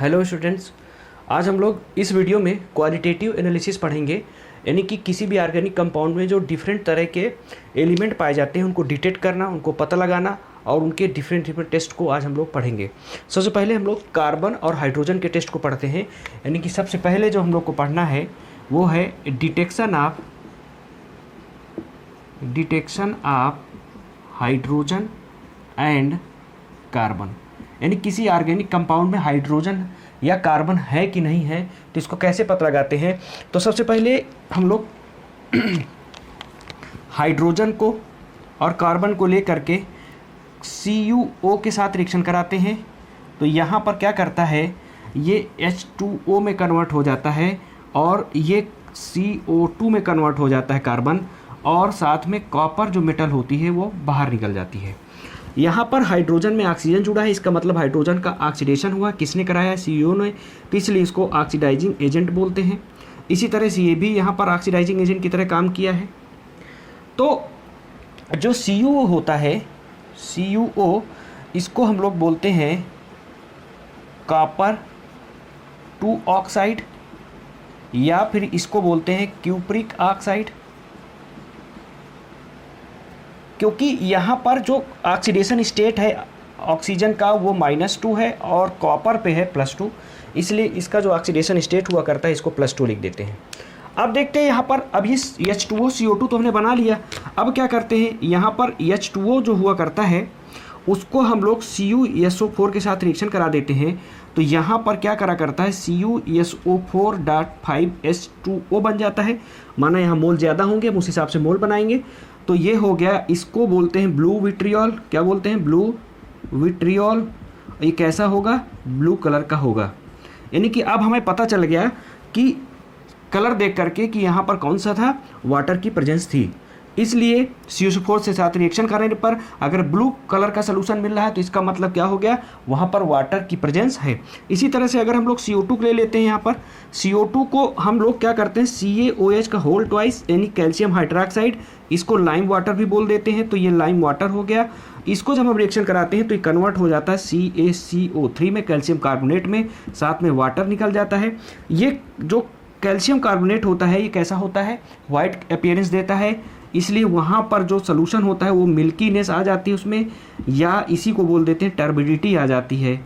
Hello students, आज हम लोग इस वीडियो में क्वालिटेटिव एनालिसिस पढ़ेंगे। यानी कि किसी भी ऑर्गेनिक कंपाउंड में जो डिफरेंट तरह के एलिमेंट पाए जाते हैं उनको डिटेक्ट करना, उनको पता लगाना और उनके डिफरेंट टेस्ट को आज हम लोग पढ़ेंगे। सबसे पहले हम लोग कार्बन और हाइड्रोजन के टेस्ट को पढ़ते हैं। यानी कि सबसे पहले जो हम लोग को पढ़ना है वो है detection of hydrogen and carbon. यानी किसी ऑर्गेनिक कंपाउंड में हाइड्रोजन या कार्बन है कि नहीं है, तो इसको कैसे पता लगाते हैं। तो सबसे पहले हम लोग हाइड्रोजन को और कार्बन को लेकर के CuO के साथ रिएक्शन कराते हैं। तो यहाँ पर क्या करता है, ये H2O में कन्वर्ट हो जाता है और ये CO2 में कन्वर्ट हो जाता है कार्बन, और साथ में कॉपर जो मेटल होती है वो बाहर निकल जाती है। यहाँ पर हाइड्रोजन में ऑक्सीजन जुड़ा है, इसका मतलब हाइड्रोजन का ऑक्सीडेशन हुआ। किसने कराया है? CO ने, तो इसलिए इसको ऑक्सीडाइजिंग एजेंट बोलते हैं। इसी तरह से ये भी यहाँ पर ऑक्सीडाइजिंग एजेंट की तरह काम किया है। तो जो CuO होता है, CuO, इसको हम लोग बोलते हैं कॉपर 2 ऑक्साइड, या फिर इसको बोलते हैं क्यूप्रिक ऑक्साइड, क्योंकि यहाँ पर जो ऑक्सीडेशन स्टेट है ऑक्सीजन का वो -2 है और कॉपर पे है +2, इसलिए इसका जो ऑक्सीडेशन स्टेट हुआ करता है इसको +2 लिख देते हैं। अब देखते हैं यहाँ पर, अब ये H2O CO2 तो हमने बना लिया। अब क्या करते हैं, यहाँ पर H2O जो हुआ करता है उसको हम लोग CuSO4 के साथ रिएक्शन करा देते हैं। तो यहाँ पर क्या करा करता है, CuSO4.5H2O बन जाता है। माना यहाँ मोल ज़्यादा होंगे, हम उस हिसाब से मोल बनाएंगे। तो ये हो गया, इसको बोलते हैं ब्लू विट्रियोल। क्या बोलते हैं? Blue vitriol. ये कैसा होगा? ब्लू कलर का होगा। यानी कि अब हमें पता चल गया कि कलर देख करके कि यहाँ पर कौन सा था, वाटर की प्रेजेंस थी। इसलिए CuSO4 से साथ रिएक्शन करने पर अगर ब्लू कलर का सोल्यूशन मिल रहा है तो इसका मतलब क्या हो गया, वहाँ पर वाटर की प्रेजेंस है। इसी तरह से अगर हम लोग CO2 को ले लेते हैं, यहाँ पर CO2 को हम लोग क्या करते हैं, CaOH का होल ट्वाइस यानी कैल्शियम हाइड्रोक्साइड, इसको लाइम वाटर भी बोल देते हैं। तो ये लाइम वाटर हो गया। इसको जब हम रिएक्शन कराते हैं तो ये कन्वर्ट हो जाता है CaCO3 में, कैल्शियम कार्बोनेट में, साथ में वाटर निकल जाता है। ये जो कैल्शियम कार्बोनेट होता है ये कैसा होता है, वाइट अपीयरेंस देता है। इसलिए वहाँ पर जो सोल्यूशन होता है वो मिल्कीनेस आ जाती है उसमें, या इसी को बोल देते हैं टर्बिडिटी आ जाती है।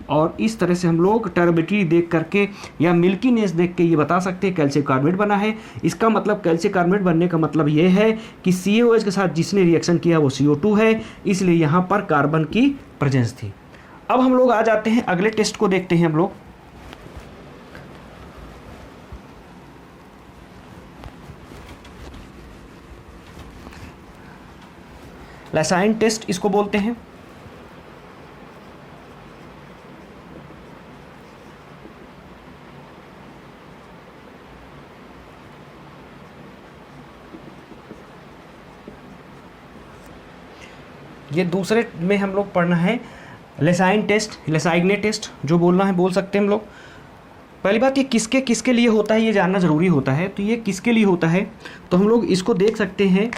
और इस तरह से हम लोग टर्बिडिटी देख करके या मिल्कीनेस देख के ये बता सकते हैं कैल्शियम कार्बोनेट बना है। इसका मतलब कैल्शियम कार्बोनेट बनने का मतलब ये है कि CaOH के साथ जिसने रिएक्शन किया वो CO2 है, इसलिए यहाँ पर कार्बन की प्रेजेंस थी। अब हम लोग आ जाते हैं अगले टेस्ट को देखते हैं हम लोग। लाइसाइन टेस्ट इसको बोलते हैं। ये दूसरे में हम लोग पढ़ना है लाइसाइन टेस्ट, लाइसाइग्ने टेस्ट, जो बोलना है बोल सकते हैं हम लोग। पहली बात, ये किसके किसके लिए होता है ये जानना ज़रूरी होता है। तो ये किसके लिए होता है, तो हम लोग इसको देख सकते हैं।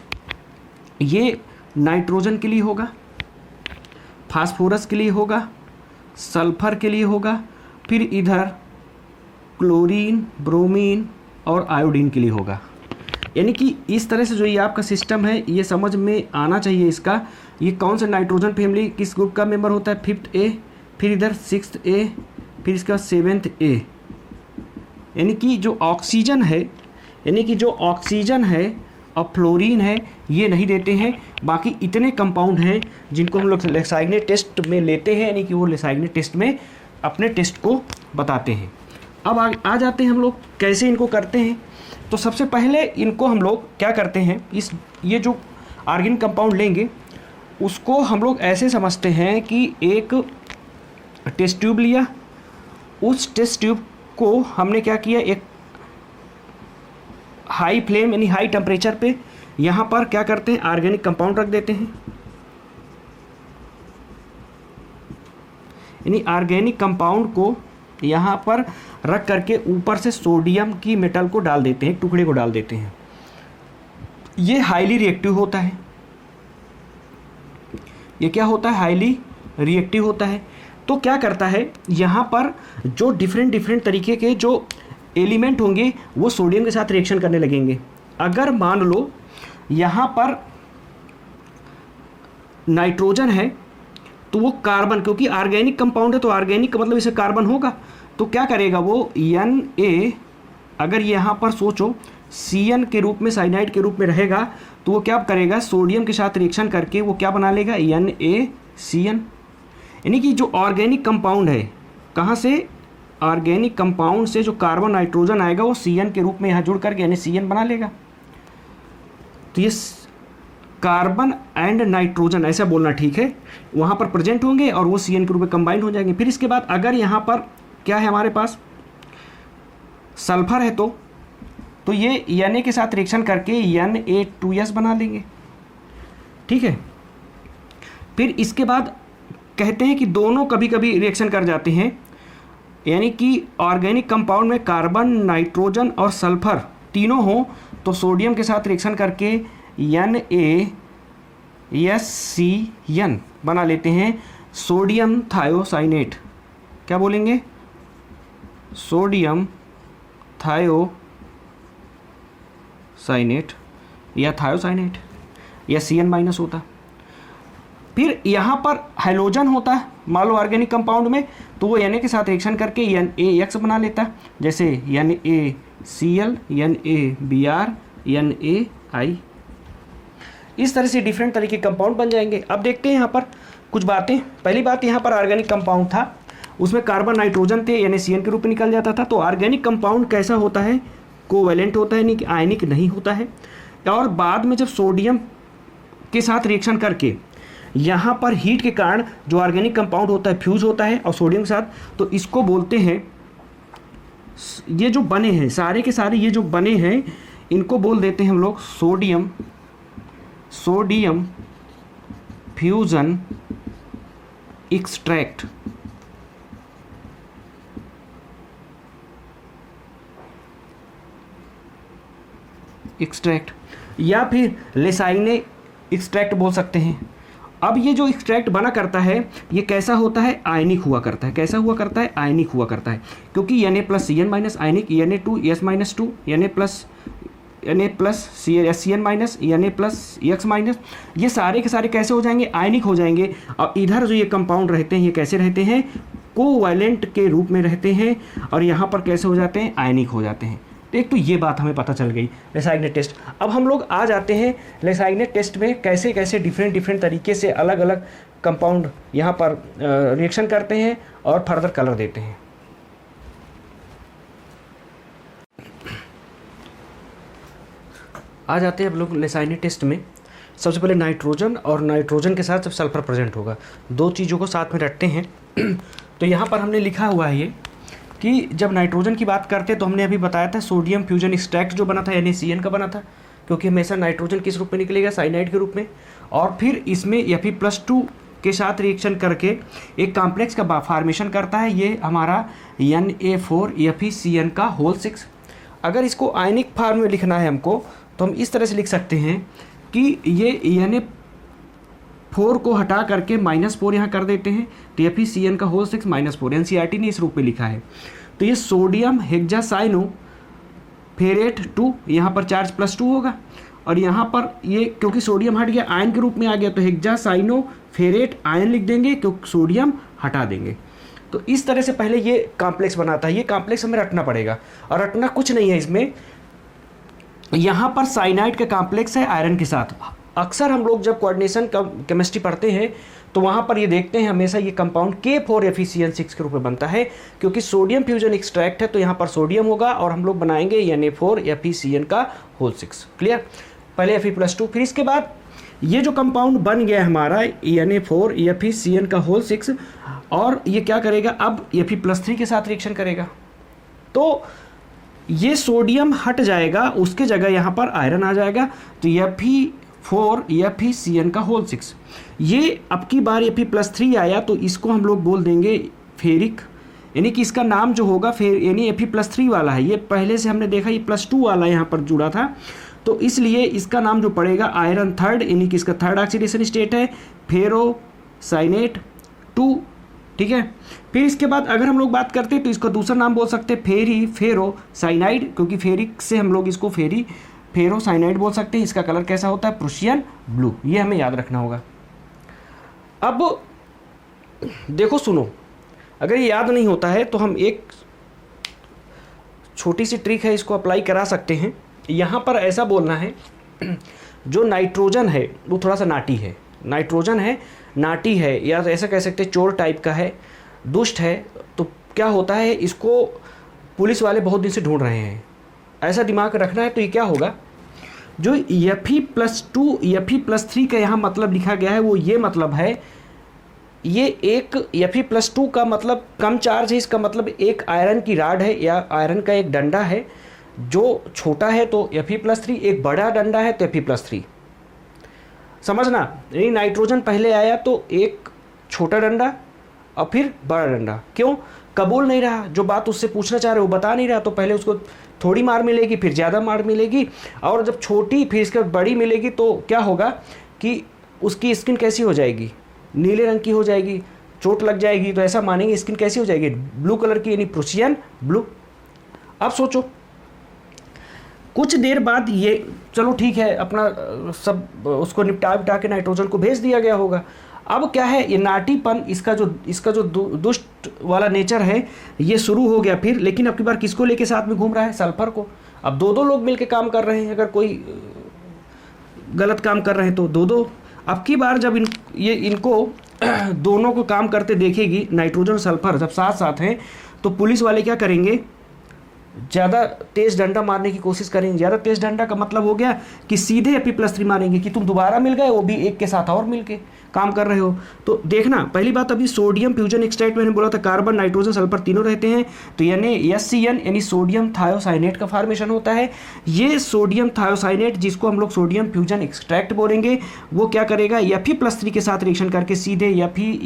ये नाइट्रोजन के लिए होगा, फास्फोरस के लिए होगा, सल्फर के लिए होगा, फिर इधर क्लोरीन, ब्रोमीन और आयोडीन के लिए होगा। यानी कि इस तरह से जो ये आपका सिस्टम है ये समझ में आना चाहिए इसका। ये कौन सा नाइट्रोजन फैमिली किस ग्रुप का मेंबर होता है, 5th A, फिर इधर 6th A, फिर इसका 7th A। यानी कि जो ऑक्सीजन है और फ्लोरीन है ये नहीं देते हैं। बाकी इतने कंपाउंड हैं जिनको हम लोग लाइसाइग्ने टेस्ट में लेते हैं, यानी कि वो लाइसाइग्ने टेस्ट में अपने टेस्ट को बताते हैं। अब आ जाते हैं हम लोग कैसे इनको करते हैं। तो सबसे पहले इनको हम लोग क्या करते हैं, ये जो ऑर्गेनिक कंपाउंड लेंगे उसको हम लोग ऐसे समझते हैं कि एक टेस्ट ट्यूब लिया, उस टेस्ट ट्यूब को हमने क्या किया, एक हाई फ्लेम यानी हाई टेम्परेचर पे यहाँ पर क्या करते हैं, ऑर्गेनिक कंपाउंड रख देते हैं। यानी ऑर्गेनिक कंपाउंड को यहाँ पर रख करके ऊपर से सोडियम की मेटल को डाल देते हैं, टुकड़े को डाल देते हैं। ये हाईली रिएक्टिव होता है। ये क्या होता है, हाईली रिएक्टिव होता है। तो क्या करता है, यहाँ पर जो डिफरेंट तरीके के जो एलिमेंट होंगे वो सोडियम के साथ रिएक्शन करने लगेंगे। अगर मान लो यहाँ पर नाइट्रोजन है तो वो कार्बन, क्योंकि ऑर्गेनिक कंपाउंड है तो ऑर्गेनिक का मतलब इसे कार्बन होगा, तो क्या करेगा वो Na, अगर यहाँ पर सोचो Cn के रूप में, साइनाइड के रूप में रहेगा, तो वो क्या करेगा, सोडियम के साथ रिएक्शन करके वो क्या बना लेगा, NaCN। यानी कि जो ऑर्गेनिक कंपाउंड है, कहाँ से, ऑर्गेनिक कंपाउंड से जो कार्बन नाइट्रोजन आएगा वो Cn के रूप में यहाँ जुड़ करके NaCN बना लेगा। तो ये कार्बन एंड नाइट्रोजन ऐसा बोलना ठीक है, वहाँ पर प्रेजेंट होंगे और वो Cn के रूप में कंबाइंड हो जाएंगे। फिर इसके बाद अगर यहाँ पर क्या है हमारे पास, सल्फर है, तो ये Na के साथ रिएक्शन करके Na2S बना लेंगे, ठीक है। फिर इसके बाद कहते हैं कि दोनों कभी कभी रिएक्शन कर जाते हैं, यानी कि ऑर्गेनिक कंपाउंड में कार्बन, नाइट्रोजन और सल्फर तीनों हो तो सोडियम के साथ रिएक्शन करके NaSCN बना लेते हैं, सोडियम थायोसाइनेट। क्या बोलेंगे, सोडियम थायोसाइनेट या थायोसाइनेट या Cn- होता। फिर यहाँ पर हाइड्रोजन होता है मान लो ऑर्गेनिक कंपाउंड में, तो वो Na के साथ रिएक्शन करके NaX बना लेता है, जैसे NaCl, NaBr, NaI। इस तरह से डिफरेंट तरीके के कंपाउंड बन जाएंगे। अब देखते हैं यहाँ पर कुछ बातें। पहली बात, यहाँ पर ऑर्गेनिक कंपाउंड था, उसमें कार्बन नाइट्रोजन थे, NaCN के रूप में निकल जाता था। तो ऑर्गेनिक कंपाउंड कैसा होता है, कोवैलेंट होता है, नहीं कि आयनिक नहीं होता है। और बाद में जब सोडियम के साथ रिएक्शन करके यहाँ पर हीट के कारण जो ऑर्गेनिक कंपाउंड होता है फ्यूज होता है और सोडियम के साथ, तो इसको बोलते हैं, ये जो बने हैं सारे के सारे ये जो बने हैं इनको बोल देते हैं हम लोग सोडियम फ्यूजन एक्सट्रैक्ट। या फिर लेसाइने एक्सट्रैक्ट बोल सकते हैं। अब ये जो एक्सट्रैक्ट बना करता है ये कैसा होता है, आयनिक हुआ करता है। कैसा हुआ करता है, आयनिक हुआ करता है, क्योंकि Na+Cn- आयनिक, Na2S-2, Na+Cn-, ये सारे के सारे कैसे हो जाएंगे, आयनिक हो जाएंगे। और इधर जो ये कंपाउंड रहते हैं ये कैसे रहते हैं, कोवैलेंट के रूप में रहते हैं, और यहाँ पर कैसे हो जाते हैं, आयनिक हो जाते हैं। तो एक तो ये बात हमें पता चल गई लेसाइग्ने टेस्ट। अब हम लोग आ जाते हैं लेसाइग्ने टेस्ट में कैसे कैसे डिफरेंट तरीके से अलग अलग कंपाउंड यहाँ पर रिएक्शन करते हैं और फर्दर कलर देते हैं। आ जाते हैं अब लोग लेसाइग्ने टेस्ट में। सबसे पहले नाइट्रोजन, और नाइट्रोजन के साथ जब सल्फर प्रेजेंट होगा, दो चीज़ों को साथ में रखते हैं। तो यहाँ पर हमने लिखा हुआ है ये कि जब नाइट्रोजन की बात करते हैं तो हमने अभी बताया था सोडियम फ्यूजन एक्सट्रैक्ट जो बना था NaCN का बना था, क्योंकि हमेशा नाइट्रोजन किस रूप में निकलेगा, साइनाइड के रूप में। और फिर इसमें Fe+2 के साथ रिएक्शन करके एक कॉम्प्लेक्स का फॉर्मेशन करता है, ये हमारा Na4FeCN का होल 6। अगर इसको आयनिक फॉर्म में लिखना है हमको तो हम इस तरह से लिख सकते हैं कि ये Na4 को हटा करके -4 यहाँ कर देते हैं, तो FeCN का होल 6 -4, NCERT ने इस रूप में लिखा है। तो ये सोडियम हेक्सासाइनो फेरेट 2, यहाँ पर चार्ज +2 होगा, और यहाँ पर ये क्योंकि सोडियम हट गया आयन के रूप में आ गया तो हेक्सासाइनो फेरेट आयन लिख देंगे, क्योंकि सोडियम हटा देंगे। तो इस तरह से पहले ये कॉम्प्लेक्स बनाता है। ये कॉम्प्लेक्स हमें रटना पड़ेगा, और रटना कुछ नहीं है इसमें। यहाँ पर साइनाइड का कॉम्प्लेक्स है आयरन के साथ। अक्सर हम लोग जब कोऑर्डिनेशन केमिस्ट्री पढ़ते हैं तो वहाँ पर ये देखते हैं हमेशा ये कंपाउंड K4FeCN6 के रूप में बनता है, क्योंकि सोडियम फ्यूजन एक्सट्रैक्ट है तो यहाँ पर सोडियम होगा और हम लोग बनाएंगे Na4FeCN का होल 6। क्लियर, पहले Fe+2, फिर इसके बाद ये जो कंपाउंड बन गया हमारा Na4FeCN का होल 6, और ये क्या करेगा, अब Fe+3 के साथ रिएक्शन करेगा, तो ये सोडियम हट जाएगा, उसके जगह यहाँ पर आयरन आ जाएगा, तो Fe4FeCN का होल 6। ये अब की बार Fe+3 आया तो इसको हम लोग बोल देंगे फेरिक, यानी कि इसका नाम जो होगा फिर यानी Fe+3 वाला है। ये पहले से हमने देखा ये +2 वाला यहाँ पर जुड़ा था, तो इसलिए इसका नाम जो पड़ेगा आयरन थर्ड, यानी कि इसका थर्ड ऑक्सीडेशन स्टेट है फेरोसाइनेट 2। ठीक है। फिर इसके बाद अगर हम लोग बात करते हैं तो इसका दूसरा नाम बोल सकते हैं फेरोसाइनाइड, क्योंकि फेरिक से हम लोग इसको फेरोसाइनाइड बोल सकते हैं। इसका कलर कैसा होता है? Prussian blue. ये हमें याद रखना होगा। अब देखो सुनो, अगर ये याद नहीं होता है तो हम एक छोटी सी ट्रिक है, इसको अप्लाई करा सकते हैं। यहाँ पर ऐसा बोलना है, जो नाइट्रोजन है वो थोड़ा सा नाटी है, नाइट्रोजन है नाटी है, या ऐसा कह सकते हैं चोर टाइप का है, दुष्ट है। तो क्या होता है, इसको पुलिस वाले बहुत दिन से ढूंढ रहे हैं, ऐसा दिमाग रखना है। तो ये क्या होगा, जो Fe+2 Fe+3 का यहाँ मतलब लिखा गया है वो ये मतलब है, ये एक Fe+2 का मतलब कम चार्ज है, इसका मतलब एक आयरन की राड है या आयरन का एक डंडा है जो छोटा है, तो Fe+3, एक बड़ा डंडा है तो Fe+3। समझना, यानी नाइट्रोजन पहले आया तो एक छोटा डंडा और फिर बड़ा डंडा। क्यों? कबूल नहीं रहा, जो बात उससे पूछना चाह रहे वो बता नहीं रहा, तो पहले उसको थोड़ी मार मिलेगी, फिर ज़्यादा मार मिलेगी, और जब छोटी फिर इसके बड़ी मिलेगी तो क्या होगा कि उसकी स्किन कैसी हो जाएगी? नीले रंग की हो जाएगी, चोट लग जाएगी। तो ऐसा मानेंगे स्किन कैसी हो जाएगी? ब्लू कलर की, यानी प्रूशियन ब्लू। अब सोचो, कुछ देर बाद ये, चलो ठीक है, अपना सब उसको निपटा के नाइट्रोजन को भेज दिया गया होगा। अब क्या है, ये नाटीपन, इसका जो दुष्ट वाला नेचर है ये शुरू हो गया फिर। लेकिन अब की बार किसको लेके साथ में घूम रहा है? सल्फर को। अब दो लोग मिलके काम कर रहे हैं, अगर कोई गलत काम कर रहे हैं तो दो। अब की बार जब इनको दोनों को काम करते देखेगी, नाइट्रोजन और सल्फर जब साथ साथ हैं, तो पुलिस वाले क्या करेंगे, ज़्यादा तेज़ डंडा मारने की कोशिश करेंगे। ज़्यादा तेज़ डंडा का मतलब हो गया कि सीधे Fe+3 मारेंगे कि तुम दोबारा मिल गए, वो भी एक के साथ और मिल के काम कर रहे हो। तो देखना, पहली बात, अभी सोडियम फ्यूजन एक्सट्रैक्ट मैंने बोला था, कार्बन नाइट्रोजन सल्फर तीनों रहते हैं, तो यानी SCN यानी सोडियम थायोसाइनेट का फॉर्मेशन होता है। ये सोडियम थायोसाइनेट, जिसको हम लोग सोडियम फ्यूजन एक्सट्रैक्ट बोलेंगे, वो क्या करेगा, Fe+3 के साथ रिएक्शन करके सीधे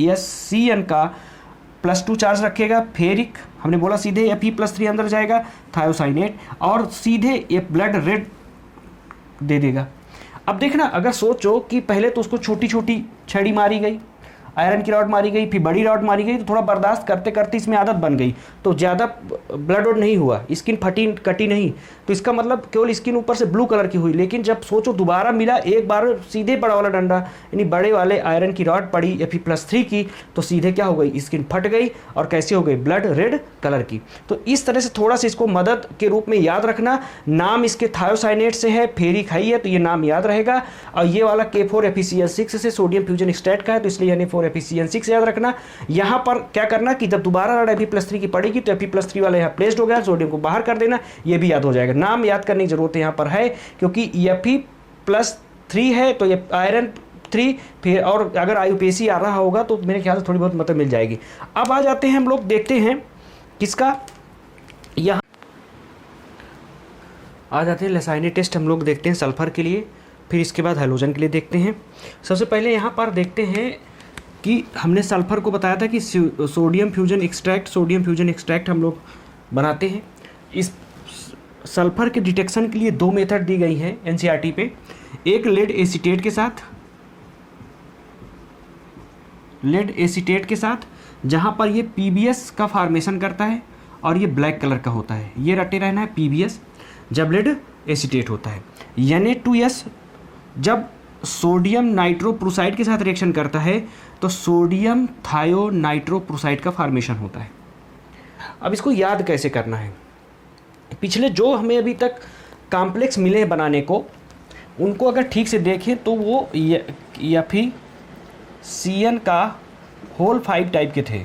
SCN का +2 चार्ज रखेगा। फेरिक हमने बोला सीधे Fe+3 अंदर जाएगा, थायोसाइनेट, और सीधे ये ब्लड रेड दे देगा। अब देखना, अगर सोचो कि पहले तो उसको छोटी छोटी छड़ी मारी गई, आयरन की रॉड मारी गई, फिर बड़ी रॉड मारी गई, तो थोड़ा बर्दाश्त करते करते इसमें आदत बन गई, तो ज़्यादा ब्लड वोड नहीं हुआ, स्किन फटी कटी नहीं, तो इसका मतलब केवल स्किन ऊपर से ब्लू कलर की हुई। लेकिन जब सोचो दोबारा मिला, एक बार सीधे बड़ा वाला डंडा यानी बड़े वाले आयरन की रॉड पड़ी Fe+3 की, तो सीधे क्या हो गई, स्किन फट गई और कैसी हो गई, ब्लड रेड कलर की। तो इस तरह से थोड़ा सा इसको मदद के रूप में याद रखना। नाम इसके थायोसाइनेट से है, फेरिक है ये, तो ये नाम याद रहेगा। और ये वाला K4FeCl6 से सोडियम फ्यूजन एक्सट्रैक्ट का है, तो इसलिए Fe4FeCl6 याद रखना। यहाँ पर क्या करना कि जब दोबारा रॉड Fe+3 की पड़ेगी तो Fe+3 वाला यहाँ प्लेस्ड हो गया, सोडियम को बाहर कर देना, ये भी याद हो जाएगा। नाम याद करने की जरूरत यहाँ पर है, क्योंकि Fe+3 है तो ये आयरन 3, फिर और अगर आयुपेसी आ रहा होगा तो मेरे ख्याल से थोड़ी बहुत मदद मिल जाएगी। अब आ जाते हैं हम लोग, देखते हैं किसका, यहाँ आ जाते हैं लेसाइनेट टेस्ट हम लोग देखते हैं सल्फर के लिए, फिर इसके बाद हैलोजन के लिए देखते हैं। सबसे पहले यहाँ पर देखते हैं कि हमने सल्फर को बताया था कि सोडियम फ्यूजन एक्सट्रैक्ट हम लोग बनाते हैं। इस सल्फर के डिटेक्शन के लिए 2 मेथड दी गई हैं NCERT पे, एक लेड एसीटेट के साथ, जहाँ पर ये PBS का फॉर्मेशन करता है और ये ब्लैक कलर का होता है, ये रटे रहना है PBS जब लेड एसीटेट होता है। Na2S जब सोडियम नाइट्रोप्रोसाइड के साथ रिएक्शन करता है तो सोडियम थायोनाइट्रोप्रोसाइड का फॉर्मेशन होता है। अब इसको याद कैसे करना है, पिछले जो हमें अभी तक कॉम्प्लेक्स मिले हैं बनाने को, उनको अगर ठीक से देखें तो वो Fe+CN का होल 5 टाइप के थे।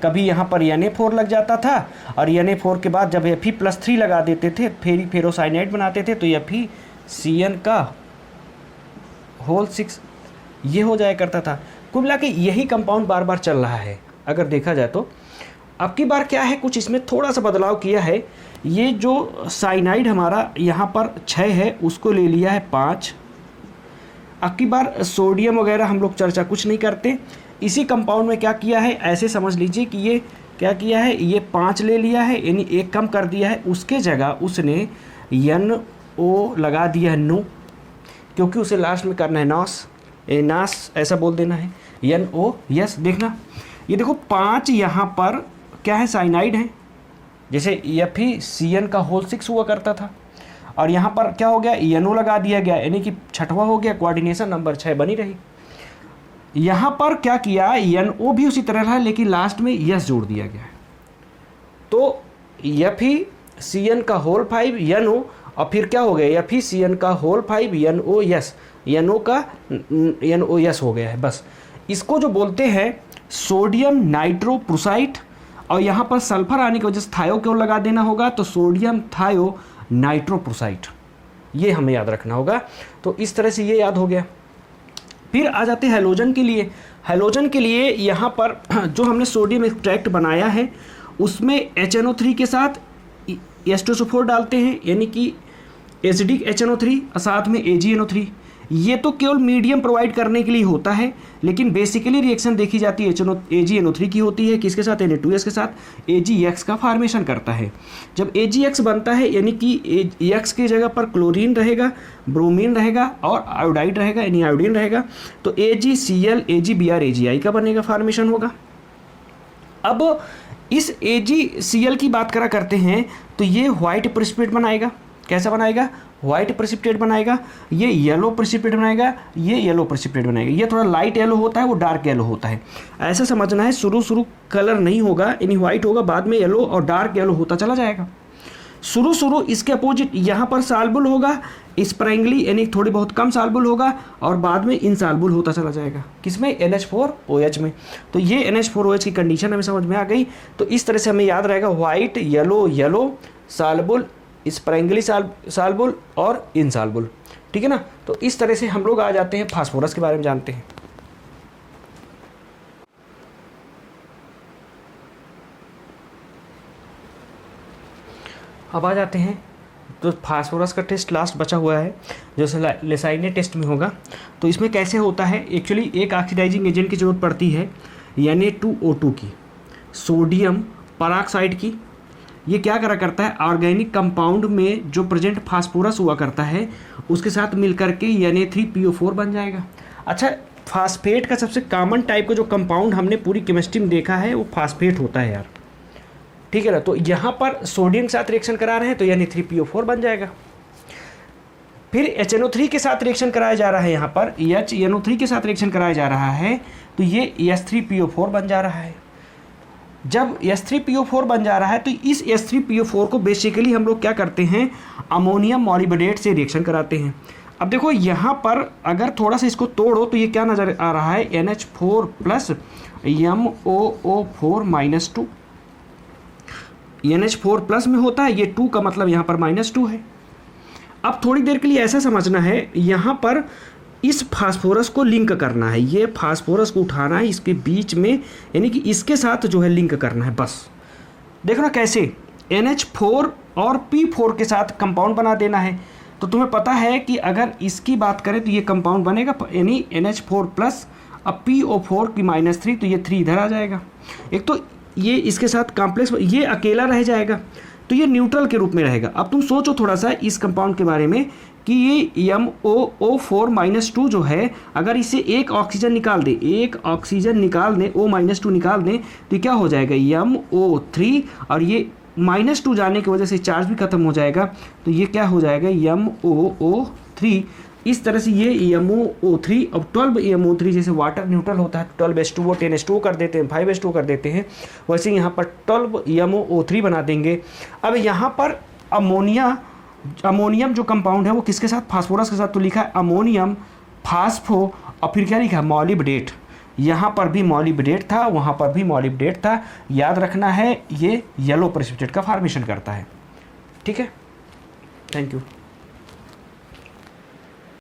कभी यहाँ पर Na4 लग जाता था, और Na4 के बाद जब Fe+3 लगा देते थे, फेरोसाइनाइड बनाते थे, तो Fe+CN का होल 6 ये हो जाया करता था। कुल मिला के यही कंपाउंड बार बार चल रहा है अगर देखा जाए तो। अब की बार क्या है, कुछ इसमें थोड़ा सा बदलाव किया है। ये जो साइनाइड हमारा यहाँ पर 6 है, उसको ले लिया है 5। अब की बार सोडियम वगैरह हम लोग चर्चा कुछ नहीं करते। इसी कंपाउंड में क्या किया है, ऐसे समझ लीजिए कि ये क्या किया है, ये 5 ले लिया है, यानी एक कम कर दिया है, उसके जगह उसने NO लगा दिया है, नो, क्योंकि उसे लास्ट में करना है नास ऐसा बोल देना है, NO। यस, देखना ये देखो 5 यहाँ पर क्या है, साइनाइड है, जैसे FeCN का होल 6 हुआ करता था, और यहाँ पर क्या हो गया, NO लगा दिया गया, यानी कि छठवा हो गया, कोऑर्डिनेशन नंबर 6 बनी रही। यहाँ पर क्या किया, NO भी उसी तरह रहा, लेकिन लास्ट में यस जोड़ दिया गया है। तो FeCN का होल 5 NO, और फिर क्या हो गया, FeCN का होल 5 NO यस, NO का NO यस हो गया है। बस इसको जो बोलते हैं सोडियम नाइट्रोप्रोसाइट, और यहाँ पर सल्फर आने की वजह से थायो क्यों लगा देना होगा, तो सोडियम थायो नाइट्रोप्रोसाइट, ये हमें याद रखना होगा। तो इस तरह से ये याद हो गया। फिर आ जाते हैं हैलोजन के लिए। हैलोजन के लिए यहाँ पर जो हमने सोडियम एक्सट्रैक्ट बनाया है उसमें HNO3 के साथ H2SO4 डालते हैं, यानी कि एसिडिक HNO3 और साथ में AgNO3। ये तो केवल मीडियम प्रोवाइड करने के लिए होता है, लेकिन बेसिकली रिएक्शन देखी जाती है AgNO3 की होती है, किसके साथ, Na2S के साथ AgX का फॉर्मेशन करता है। जब AgX बनता है, यानी कि X की जगह पर क्लोरीन रहेगा, ब्रोमीन रहेगा और आयोडाइड रहेगा, यानी आयोडीन रहेगा, तो AgCl AgBr AgI का बनेगा, फॉर्मेशन होगा। अब इस AgCl की बात करा करते हैं, तो ये व्हाइट प्रेसिपिटेट बनाएगा। कैसा बनाएगा, व्हाइट प्रेसिपिटेट बनाएगा। ये येलो प्रेसिपिटेट बनाएगा, ये येलो प्रेसिपिटेट बनाएगा। ये थोड़ा लाइट येलो होता है, वो डार्क येलो होता है, ऐसा समझना है। शुरू कलर नहीं होगा, यानी व्हाइट होगा, बाद में येलो और डार्क येलो होता चला जाएगा। शुरू इसके अपोजिट यहाँ पर साल्बुल होगा, स्प्रैंगली यानी थोड़ी बहुत कम साल्बुल होगा, और बाद में इनसाल्बुल होता चला जाएगा। किसमें, NH4OH में। तो ये NH4OH की कंडीशन हमें समझ में आ गई। तो इस तरह से हमें याद रहेगा, व्हाइट, येलो, साल्बुल, स्प्रैंगली साल्बुल और इनसाल्बुल। ठीक है ना। तो इस तरह से हम लोग आ जाते हैं फास्फोरस के बारे में जानते हैं। अब आ जाते हैं, तो फास्फोरस का टेस्ट लास्ट बचा हुआ है, जो लेसाइने टेस्ट में होगा। तो इसमें कैसे होता है, एक्चुअली एक ऑक्सीडाइजिंग एजेंट की ज़रूरत पड़ती है, Na2O2 की, सोडियम परऑक्साइड की। ये क्या करा करता है, ऑर्गेनिक कंपाउंड में जो प्रेजेंट फास्फोरस हुआ करता है उसके साथ मिलकर के Na3PO4 बन जाएगा। अच्छा, फास्फेट का सबसे कॉमन टाइप का जो कंपाउंड हमने पूरी केमिस्ट्री में देखा है वो फास्फेट होता है यार। ठीक है ना। तो यहाँ पर सोडियम के साथ रिएक्शन करा रहे हैं तो Na3PO4 बन जाएगा। फिर HNO3 के साथ रिएक्शन कराया जा रहा है, यहाँ पर HNO3 के साथ रिएक्शन कराया जा रहा है, तो ये H3PO4 बन जा रहा है। जब H3PO4 बन जा रहा है तो इस H3PO4 को बेसिकली हम लोग क्या करते हैं, अमोनियम मॉलिबडेट से रिएक्शन कराते हैं। अब देखो यहाँ पर अगर थोड़ा सा इसको तोड़ो तो ये क्या नज़र आ रहा है, NH4 plus MOO4 minus 2। NH4 plus में होता है, ये 2 का मतलब यहाँ पर -2 है। अब थोड़ी देर के लिए ऐसा समझना है, यहाँ पर इस फास्फोरस को लिंक करना है, ये फास्फोरस को उठाना है, इसके बीच में यानी कि इसके साथ जो है लिंक करना है। बस देखो ना कैसे, NH4 और P4 के साथ कंपाउंड बना देना है। तो तुम्हें पता है कि अगर इसकी बात करें तो ये कंपाउंड बनेगा, यानी NH4 प्लस अब PO4 की -3, तो ये 3 इधर आ जाएगा। एक तो ये इसके साथ कॉम्प्लेक्स, ये अकेला रह जाएगा, तो ये न्यूट्रल के रूप में रहेगा। अब तुम सोचो थोड़ा सा इस कंपाउंड के बारे में कि ये MOO4 -2 जो है, अगर इसे एक ऑक्सीजन निकाल दे, एक ऑक्सीजन निकाल दें, O -2 निकाल दें, तो क्या हो जाएगा, MO3, और ये -2 जाने की वजह से चार्ज भी खत्म हो जाएगा, तो ये क्या हो जाएगा, MOO3। इस तरह से ये MOO3 अब 12 MO3 जैसे वाटर न्यूट्रल होता है 12H2O 10H2O कर देते हैं, 5H2O कर देते हैं, वैसे यहाँ पर 12 MOO3 बना देंगे। अब यहाँ पर अमोनियम जो कंपाउंड है वो किसके साथ, फास्फोरस के साथ, तो लिखा है अमोनियम फास्फो, और फिर क्या लिखा है, मॉलिबडेट। यहाँ पर भी मॉलिबडेट था, वहाँ पर भी मॉलिबडेट था। याद रखना है ये येलो प्रेसिपिटेट का फॉर्मेशन करता है। ठीक है, थैंक यू।